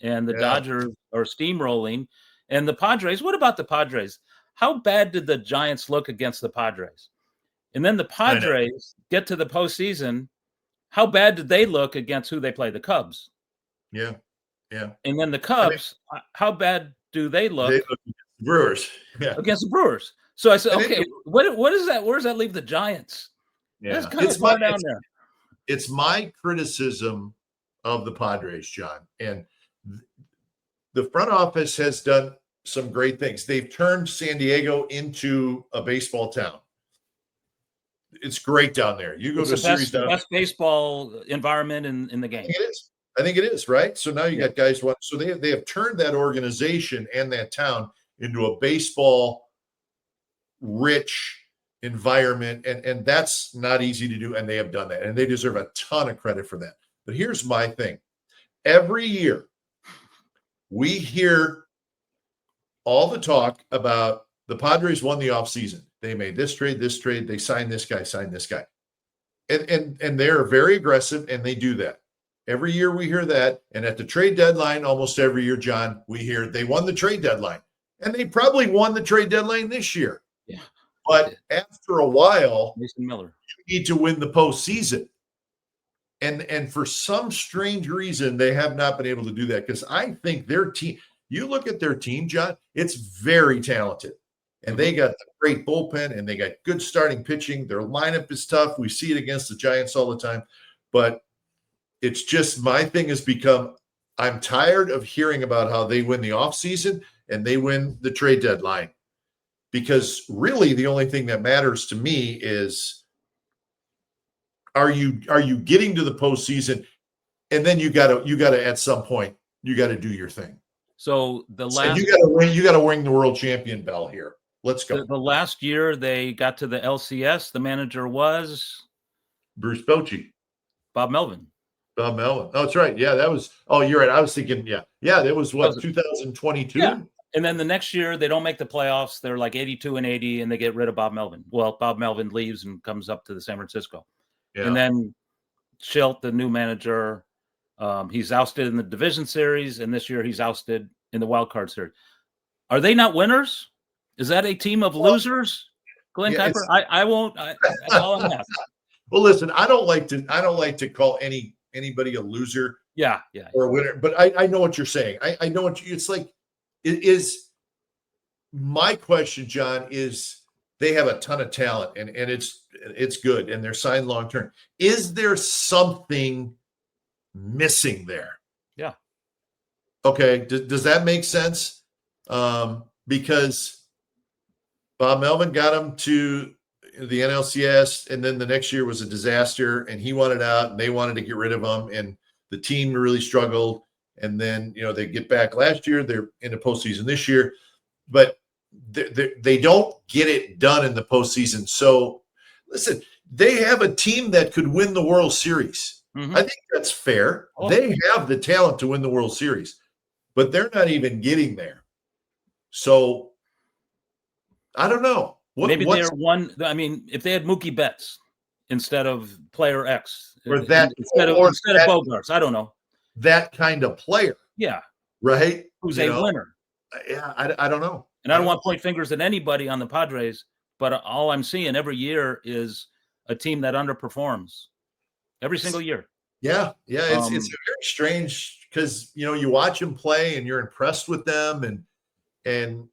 and the Dodgers are steamrolling. And the Padres, what about the Padres? How bad did the Giants look against the Padres? And then the Padres get to the postseason. How bad did they look against who they play? The Cubs. Yeah. Yeah. And then the Cubs, how bad do they look? They look against the Brewers. Yeah. Against the Brewers. So I said, okay, what is that? Where does that leave the Giants? Yeah. That's kind of far down there. It's my criticism of the Padres, John. And the front office has done some great things. They've turned San Diego into a baseball town. It's great down there. You go to a series down there. Best baseball environment in the game. I think it is, right? So now you got guys. So they have turned that organization and that town into a baseball rich environment, and that's not easy to do, and they have done that, and they deserve a ton of credit for that. But here's my thing. Every year we hear all the talk about the Padres won the offseason. They made this trade, they signed this guy. And they're very aggressive, and they do that. Every year we hear that, and at the trade deadline, almost every year, John, we hear they won the trade deadline. And they probably won the trade deadline this year. Yeah. But after a while, Mason Miller, you need to win the postseason. And for some strange reason, they have not been able to do that, because I think their team, you look at their team, John, it's very talented. And they got a great bullpen, and they got good starting pitching. Their lineup is tough. We see it against the Giants all the time. But it's just, my thing has become, I'm tired of hearing about how they win the offseason and they win the trade deadline. Because really the only thing that matters to me is, are you getting to the postseason? And then you gotta at some point, you gotta do your thing. So you gotta ring the world champion bell here. Let's go. The last year they got to the LCS, the manager was Bruce Bochy. Bob Melvin. Oh, that's right. Yeah, that was. Oh, you're right. I was thinking. Yeah, that was what, 2022. Yeah. And then the next year they don't make the playoffs. They're like 82-80, and they get rid of Bob Melvin. Well, Bob Melvin leaves and comes up to the San Francisco. Yeah. And then Schilt, the new manager, he's ousted in the division series, and this year he's ousted in the wild card series. Are they not winners? Is that a team of losers, Glenn Kuiper? I won't. That's all I'm asking. Well, listen, I don't like to call anybody a loser. Yeah. Or a winner. But I know what you're saying. I know what it's like. It is. My question, John, is they have a ton of talent, and it's good, and they're signed long term. Is there something missing there? Yeah. Okay. Does that make sense? Because Bob Melvin got him to the NLCS, and then the next year was a disaster, and he wanted out, and they wanted to get rid of him, and the team really struggled. And then, they get back last year. They're in the postseason this year, but they don't get it done in the postseason. So, listen, they have a team that could win the World Series. Mm-hmm. I think that's fair. Oh. They have the talent to win the World Series, but they're not even getting there. So, I don't know. Maybe they're one. I mean, if they had Mookie Betts instead of player X, instead of Bogarts, I don't know. That kind of player. Yeah. Right? Who's a winner. Yeah, I don't know. And I don't want to point fingers at anybody on the Padres, but all I'm seeing every year is a team that underperforms every single year. Yeah. It's very strange, because, you watch them play and you're impressed with them, and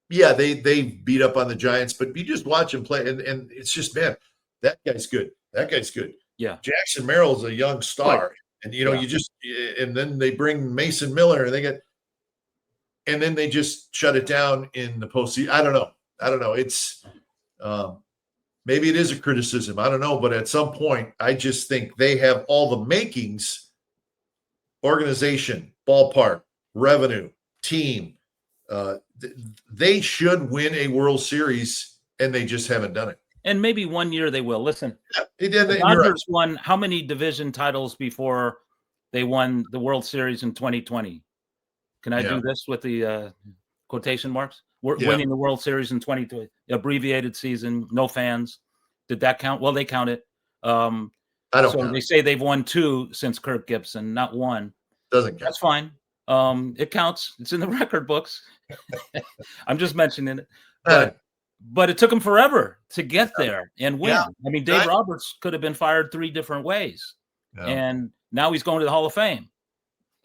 yeah, they beat up on the Giants, but you just watch them play, and it's just, man, that guy's good. That guy's good. Yeah. Jackson Merrill's a young star. Right. And, and then they bring Mason Miller, and then they just shut it down in the postseason. I don't know. It's maybe it is a criticism. I don't know. But at some point, I just think they have all the makings: organization, ballpark, revenue, team. They should win a World Series, and they just haven't done it. And maybe one year they will. Listen, they did. The Dodgers won how many division titles before they won the World Series in 2020? Can I do this with the quotation marks? We're winning the World Series in 2020, abbreviated season, no fans. Did that count? Well, they count it. I don't. So they say they've won 2 since Kirk Gibson, not 1. Doesn't count. That's fine. It counts. It's in the record books. I'm just mentioning it, but it took him forever to get there and win. Yeah. I mean, Dave Roberts could have been fired 3 different ways, and now he's going to the Hall of Fame.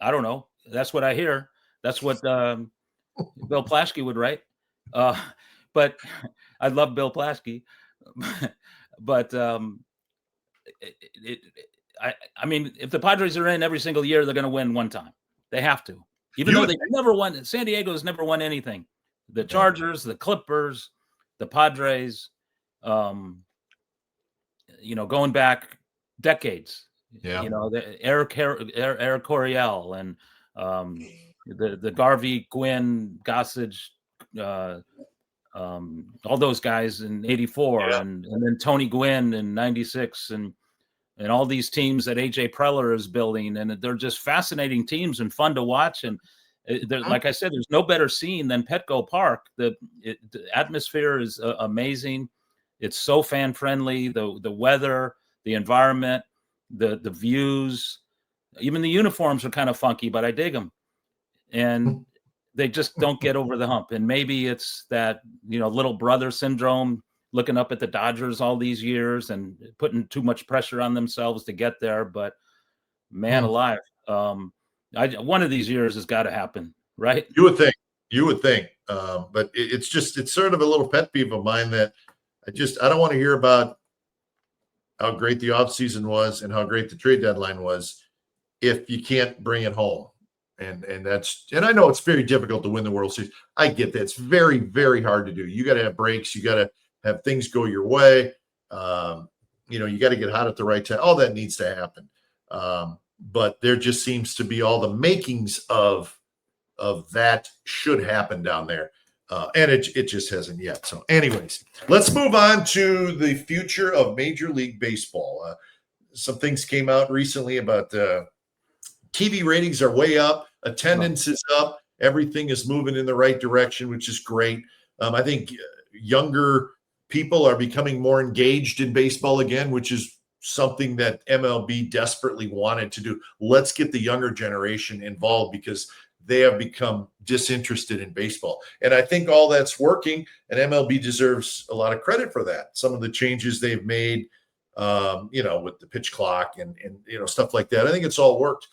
I don't know. That's what I hear. That's what Bill Plaschke would write. But I love Bill Plaschke. But I mean, if the Padres are in every single year, they're going to win one time. They have to, even though they never won. San Diego's never won anything. The Chargers, the Clippers, the Padres, going back decades. Yeah. The Eric Coryell and the Garvey, Gwynn, Gossage, all those guys in '84, and then Tony Gwynn in '96, and all these teams that AJ Preller is building, and they're just fascinating teams and fun to watch. And like I said, there's no better scene than Petco Park. The atmosphere is amazing. It's so fan friendly. The weather, the environment, the views, even the uniforms are kind of funky, but I dig them. And they just don't get over the hump. And maybe it's that, little brother syndrome, looking up at the Dodgers all these years and putting too much pressure on themselves to get there. But man alive, one of these years has got to happen, right? You would think. But it's sort of a little pet peeve of mine that I don't want to hear about how great the offseason was and how great the trade deadline was if you can't bring it home. And I know it's very difficult to win the World Series. I get that. It's very, very hard to do. You got to have breaks. You got to have things go your way. You got to get hot at the right time. All that needs to happen. But there just seems to be all the makings of that should happen down there. And it just hasn't yet. So anyways, let's move on to the future of Major League Baseball. Some things came out recently about TV ratings are way up. Attendance is up. Everything is moving in the right direction, which is great. I think younger people are becoming more engaged in baseball again, which is something that MLB desperately wanted to do. Let's get the younger generation involved because they have become disinterested in baseball. And I think all that's working, and MLB deserves a lot of credit for that. Some of the changes they've made, with the pitch clock and stuff like that. I think it's all worked.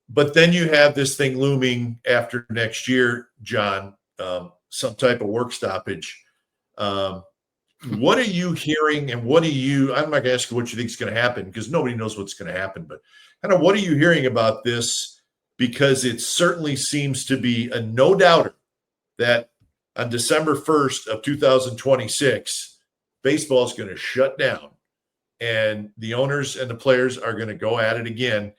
But then you have this thing looming after next year, John, some type of work stoppage. What are you hearing, and I'm not going to ask you what you think is going to happen because nobody knows what's going to happen, but kind of what are you hearing about this? Because it certainly seems to be a no-doubter that on December 1st of 2026, baseball is going to shut down, and the owners and the players are going to go at it again.